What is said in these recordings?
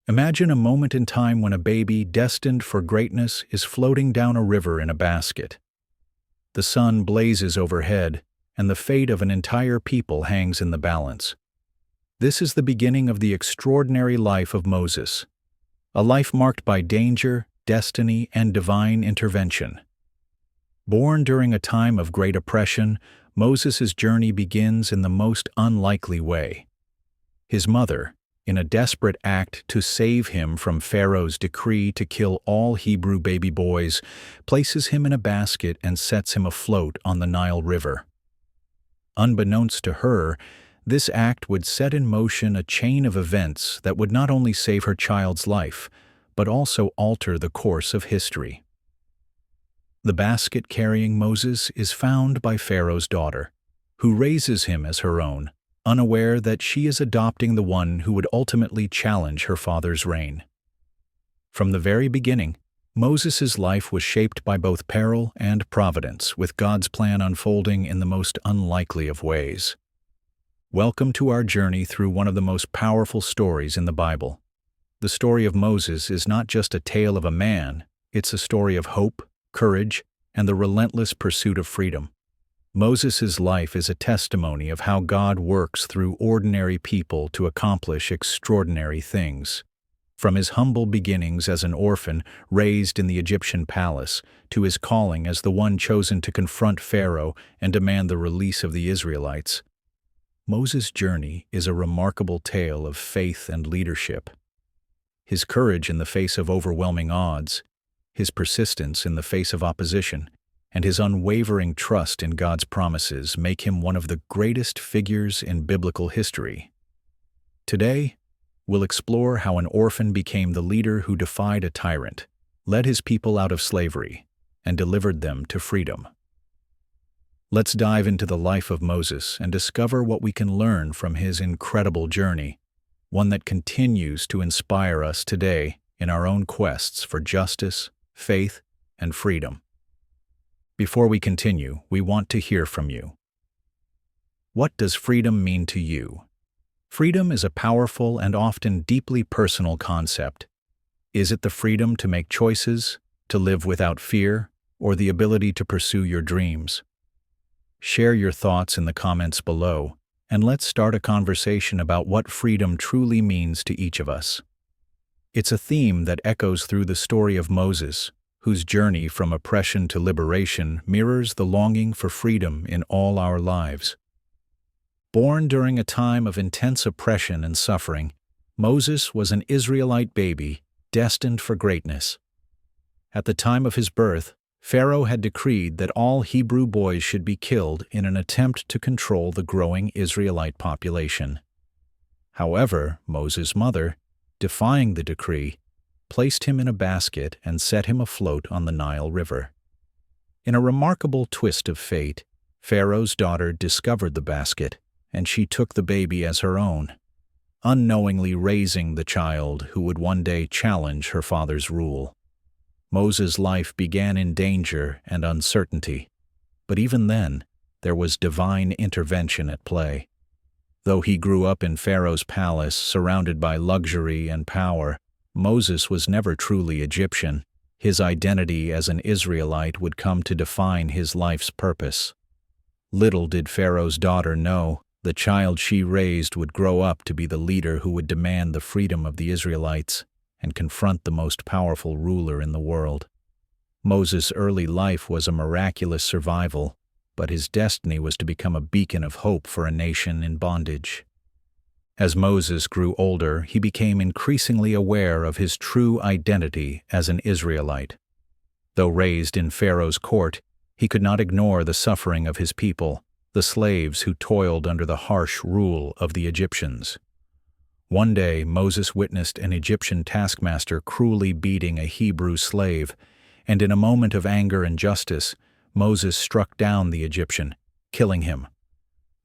Imagine a moment in time when a baby destined for greatness is floating down a river in a basket. The sun blazes overhead, and the fate of an entire people hangs in the balance. This is the beginning of the extraordinary life of Moses, a life marked by danger, destiny, and divine intervention. Born during a time of great oppression, Moses' journey begins in the most unlikely way. His mother, in a desperate act to save him from Pharaoh's decree to kill all Hebrew baby boys, places him in a basket and sets him afloat on the Nile River. Unbeknownst to her, this act would set in motion a chain of events that would not only save her child's life, but also alter the course of history. The basket carrying Moses is found by Pharaoh's daughter, who raises him as her own, unaware that she is adopting the one who would ultimately challenge her father's reign. From the very beginning, Moses' life was shaped by both peril and providence, with God's plan unfolding in the most unlikely of ways. Welcome to our journey through one of the most powerful stories in the Bible. The story of Moses is not just a tale of a man, it's a story of hope, courage, and the relentless pursuit of freedom. Moses' life is a testimony of how God works through ordinary people to accomplish extraordinary things. From his humble beginnings as an orphan raised in the Egyptian palace to his calling as the one chosen to confront Pharaoh and demand the release of the Israelites, Moses' journey is a remarkable tale of faith and leadership. His courage in the face of overwhelming odds, his persistence in the face of opposition, and his unwavering trust in God's promises make him one of the greatest figures in biblical history. Today, we'll explore how an orphan became the leader who defied a tyrant, led his people out of slavery, and delivered them to freedom. Let's dive into the life of Moses and discover what we can learn from his incredible journey, one that continues to inspire us today in our own quests for justice, faith, and freedom. Before we continue, we want to hear from you. What does freedom mean to you? Freedom is a powerful and often deeply personal concept. Is it the freedom to make choices, to live without fear, or the ability to pursue your dreams? Share your thoughts in the comments below, and let's start a conversation about what freedom truly means to each of us. It's a theme that echoes through the story of Moses, whose journey from oppression to liberation mirrors the longing for freedom in all our lives. Born during a time of intense oppression and suffering, Moses was an Israelite baby destined for greatness. At the time of his birth, Pharaoh had decreed that all Hebrew boys should be killed in an attempt to control the growing Israelite population. However, Moses' mother, defying the decree, placed him in a basket and set him afloat on the Nile River. In a remarkable twist of fate, Pharaoh's daughter discovered the basket, and she took the baby as her own, unknowingly raising the child who would one day challenge her father's rule. Moses' life began in danger and uncertainty, but even then, there was divine intervention at play. Though he grew up in Pharaoh's palace, surrounded by luxury and power, Moses was never truly Egyptian. His identity as an Israelite would come to define his life's purpose. Little did Pharaoh's daughter know, the child she raised would grow up to be the leader who would demand the freedom of the Israelites and confront the most powerful ruler in the world. Moses' early life was a miraculous survival, but his destiny was to become a beacon of hope for a nation in bondage. As Moses grew older, he became increasingly aware of his true identity as an Israelite. Though raised in Pharaoh's court, he could not ignore the suffering of his people, the slaves who toiled under the harsh rule of the Egyptians. One day, Moses witnessed an Egyptian taskmaster cruelly beating a Hebrew slave, and in a moment of anger and justice, Moses struck down the Egyptian, killing him.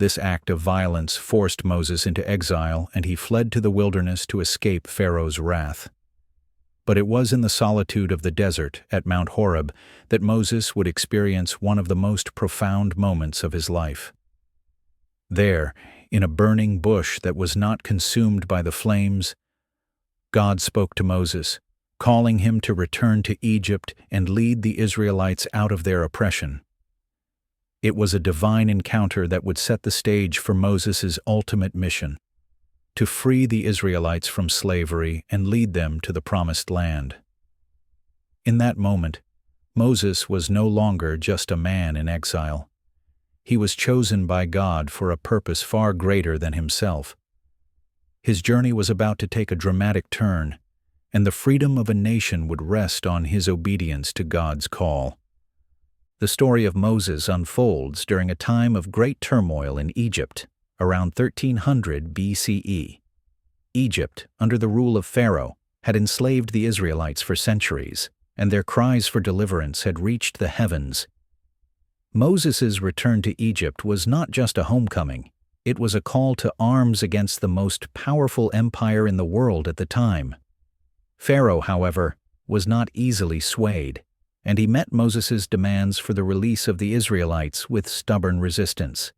This act of violence forced Moses into exile, and he fled to the wilderness to escape Pharaoh's wrath. But it was in the solitude of the desert at Mount Horeb that Moses would experience one of the most profound moments of his life. There, in a burning bush that was not consumed by the flames, God spoke to Moses, calling him to return to Egypt and lead the Israelites out of their oppression. It was a divine encounter that would set the stage for Moses' ultimate mission: to free the Israelites from slavery and lead them to the Promised Land. In that moment, Moses was no longer just a man in exile. He was chosen by God for a purpose far greater than himself. His journey was about to take a dramatic turn, and the freedom of a nation would rest on his obedience to God's call. The story of Moses unfolds during a time of great turmoil in Egypt, around 1300 BCE. Egypt, under the rule of Pharaoh, had enslaved the Israelites for centuries, and their cries for deliverance had reached the heavens. Moses' return to Egypt was not just a homecoming. It was a call to arms against the most powerful empire in the world at the time. Pharaoh, however, was not easily swayed, and he met Moses' demands for the release of the Israelites with stubborn resistance.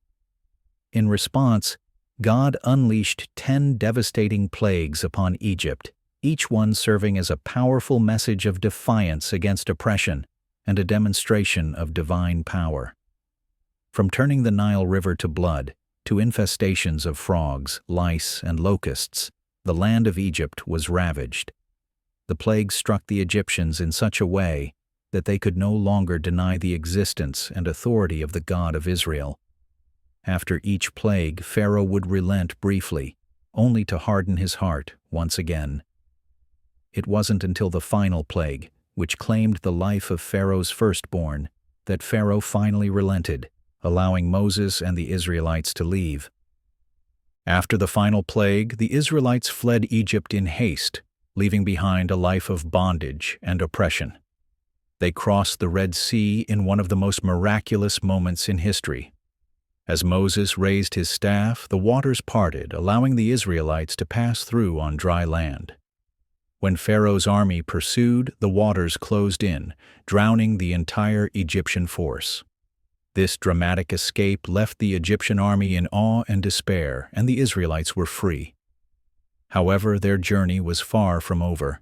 In response, God unleashed 10 devastating plagues upon Egypt, each one serving as a powerful message of defiance against oppression and a demonstration of divine power. From turning the Nile River to blood, to infestations of frogs, lice, and locusts, the land of Egypt was ravaged. The plagues struck the Egyptians in such a way that they could no longer deny the existence and authority of the God of Israel. After each plague, Pharaoh would relent briefly, only to harden his heart once again. It wasn't until the final plague, which claimed the life of Pharaoh's firstborn, that Pharaoh finally relented, allowing Moses and the Israelites to leave. After the final plague, the Israelites fled Egypt in haste, leaving behind a life of bondage and oppression. They crossed the Red Sea in one of the most miraculous moments in history. As Moses raised his staff, the waters parted, allowing the Israelites to pass through on dry land. When Pharaoh's army pursued, the waters closed in, drowning the entire Egyptian force. This dramatic escape left the Egyptian army in awe and despair, and the Israelites were free. However, their journey was far from over.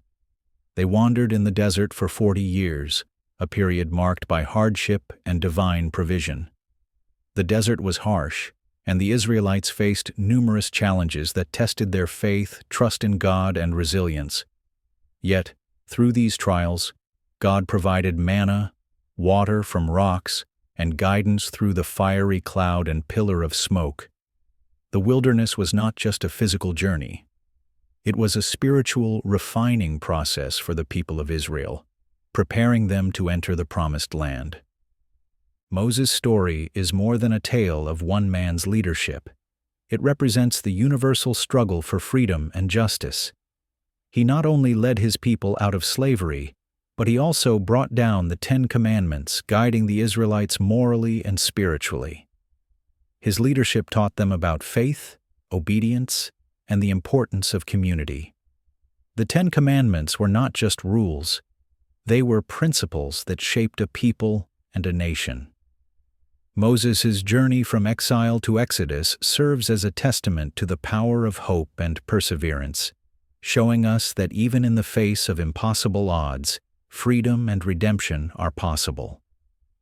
They wandered in the desert for 40 years, a period marked by hardship and divine provision. The desert was harsh, and the Israelites faced numerous challenges that tested their faith, trust in God, and resilience. Yet, through these trials, God provided manna, water from rocks, and guidance through the fiery cloud and pillar of smoke. The wilderness was not just a physical journey. It was a spiritual refining process for the people of Israel, preparing them to enter the Promised Land. Moses' story is more than a tale of one man's leadership. It represents the universal struggle for freedom and justice. He not only led his people out of slavery, but he also brought down the 10 Commandments, guiding the Israelites morally and spiritually. His leadership taught them about faith, obedience, and the importance of community. The 10 Commandments were not just rules. They were principles that shaped a people and a nation. Moses' journey from exile to Exodus serves as a testament to the power of hope and perseverance, showing us that even in the face of impossible odds, freedom and redemption are possible.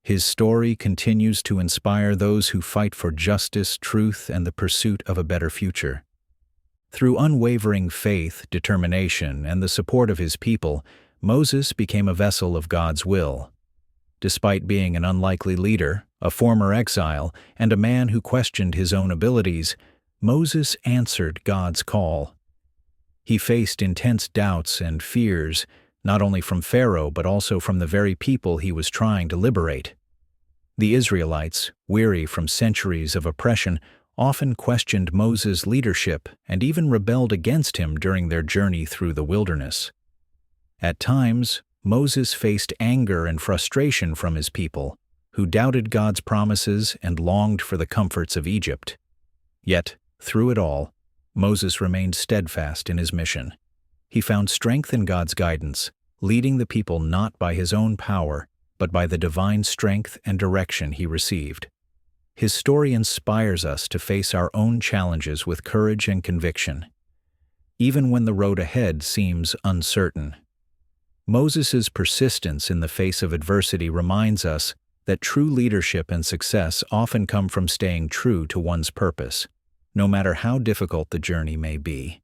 His story continues to inspire those who fight for justice, truth, and the pursuit of a better future. Through unwavering faith, determination, and the support of his people, Moses became a vessel of God's will. Despite being an unlikely leader, a former exile, and a man who questioned his own abilities, Moses answered God's call. He faced intense doubts and fears, not only from Pharaoh but also from the very people he was trying to liberate. The Israelites, weary from centuries of oppression, often questioned Moses' leadership and even rebelled against him during their journey through the wilderness. At times, Moses faced anger and frustration from his people, who doubted God's promises and longed for the comforts of Egypt. Yet, through it all, Moses remained steadfast in his mission. He found strength in God's guidance, leading the people not by his own power, but by the divine strength and direction he received. His story inspires us to face our own challenges with courage and conviction. even when the road ahead seems uncertain. Moses' persistence in the face of adversity reminds us that true leadership and success often come from staying true to one's purpose, no matter how difficult the journey may be.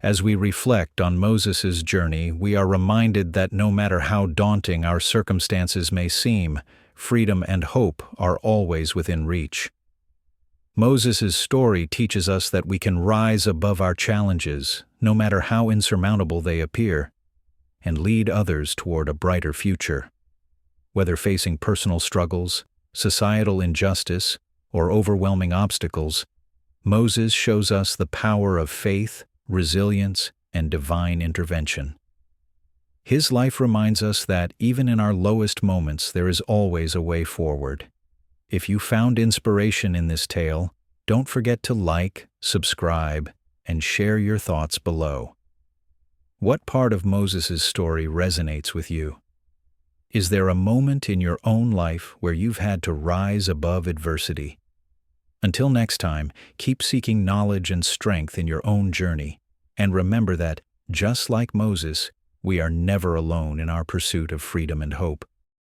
As we reflect on Moses' journey, we are reminded that no matter how daunting our circumstances may seem, freedom and hope are always within reach. Moses' story teaches us that we can rise above our challenges, no matter how insurmountable they appear, and lead others toward a brighter future. Whether facing personal struggles, societal injustice, or overwhelming obstacles, Moses shows us the power of faith, resilience, and divine intervention. His life reminds us that even in our lowest moments there is always a way forward. If you found inspiration in this tale, don't forget to like, subscribe, and share your thoughts below. What part of Moses' story resonates with you? Is there a moment in your own life where you've had to rise above adversity? Until next time, keep seeking knowledge and strength in your own journey, and remember that, just like Moses, we are never alone in our pursuit of freedom and hope.